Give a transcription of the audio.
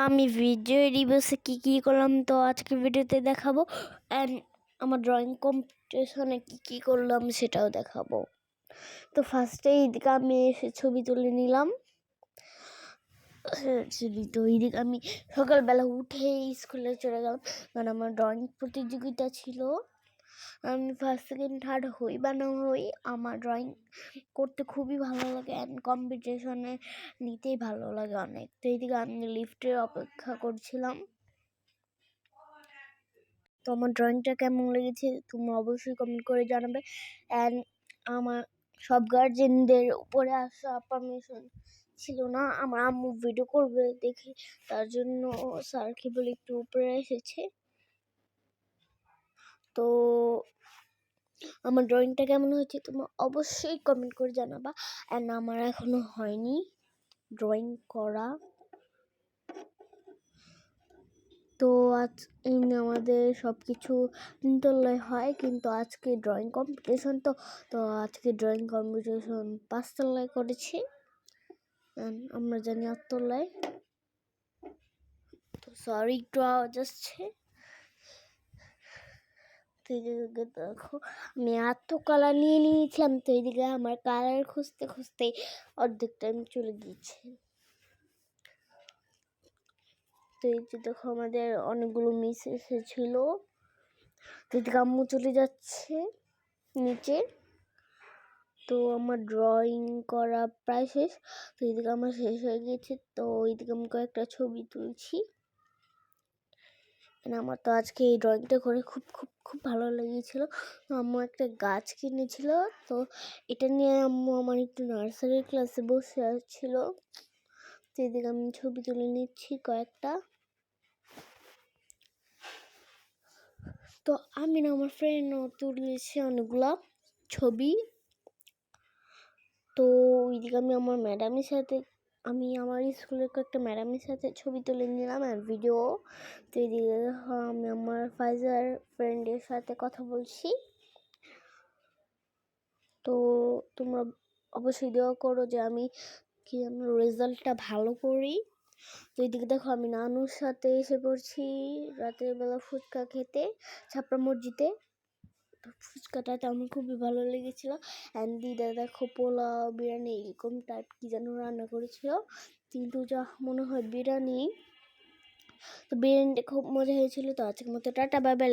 আমি ভিডিও রিভিউসে কী করলাম তো আজকে ভিডিওতে দেখাবো, অ্যান্ড আমার ড্রয়িং কম্পিটিশনে কী করলাম সেটাও দেখাবো। তো ফার্স্টে এইদিকে আমি এসে ছবি তুলে নিলাম। তো এইদিকে আমি সকালবেলা উঠে স্কুলে চলে গেলাম, কারণ আমার ড্রয়িং প্রতিযোগিতা ছিল। আমি ফার্স্ট সেকেন্ড থার্ড হই বা না হই, আমার ড্রয়িং করতে খুবই ভালো লাগে অ্যান্ড কম্পিটিশনে নিতেই ভালো লাগে অনেক। তো এইদিকে আমি লিফটের অপেক্ষা করছিলাম। তো আমার ড্রয়িংটা কেমন লেগেছে তুমি অবশ্যই কমেন্ট করে জানাবে। অ্যান্ড আমার সব গার্জেনদের উপরে আসা পারমিশন ছিল না, আমার আম্মু ভিডিও করবে দেখে, তার জন্য স্যারকে বলে একটু উপরে এসেছে। তো আমার ড্রয়িংটা কেমন হয়েছে তুমি অবশ্যই কমেন্ট করে জানাবা। অ্যান্ড আমার এখনো হয়নি ড্রয়িং করা। তো আজ আমাদের সব কিছু তিনতলায় হয়, কিন্তু আজকে ড্রয়িং কম্পিটিশন তো আজকে ড্রয়িং কম্পিটিশন 5 তলায় করেছি, আমরা জানি 8 তলায়। তো সরি একটু আওয়াজ আসছে। তো এইদিকে দেখো আমি এত কালার নিয়ে নিয়েছিলাম, তো এইদিকে আমার কালার খুঁজতে খুঁজতে অর্ধেক টাইম চলে গিয়েছে। তো এই যে দেখো আমাদের অনেকগুলো মিস এসেছিল। তো এদিকে আম্মু চলে যাচ্ছে নিচে। তো আমার ড্রয়িং করা প্রায় শেষ। তো এইদিকে আমার শেষ হয়ে গেছে। তো এইদিকে আমি কয়েকটা ছবি তুলছি। আমার তো আজকে এই ড্রয়িংটা করে খুব খুব খুব ভালো লেগেছিল। তো আম্মু একটা গাছ কিনেছিল, তো এটা নিয়ে আম্মু আমার একটু নার্সারি ক্লাসে বসে আসছিল। তো এদিকে আমি ছবি তুলে নিচ্ছি কয়েকটা। তো আমি না আমার ফ্রেন্ডও তুলেছি অনেকগুলা ছবি। তো ওইদিকে আমি আমার ম্যাডামের সাথে আমার স্কুলের কয়েকটা ম্যাডামের সাথে ছবি তুলে নিলাম আর ভিডিও। তো এইদিকে আমি আমার ফাইজার ফ্রেন্ডের সাথে কথা বলছি। তো তোমরা অবশ্যই দোয়া করো যে আমি আমার রেজাল্টটা ভালো করি। তো এইদিকে দেখো আমি নানুর সাথে এসে পড়ছি রাতের বেলা ফুচকা খেতে ছাপড়া মসজিদে। ফুচকাটা আমার খুবই ভালো লেগেছিল। অ্যান্ড দিদা দেখো পোলাও বিরিয়ানি এরকম টাইপ কি যেন রান্না করেছিল, কিন্তু যা মনে হয় বিরিয়ানি। তো বিরিয়ানিটা খুব মজা হয়েছিল। তো আজকের মতো টাটা বাই বাই।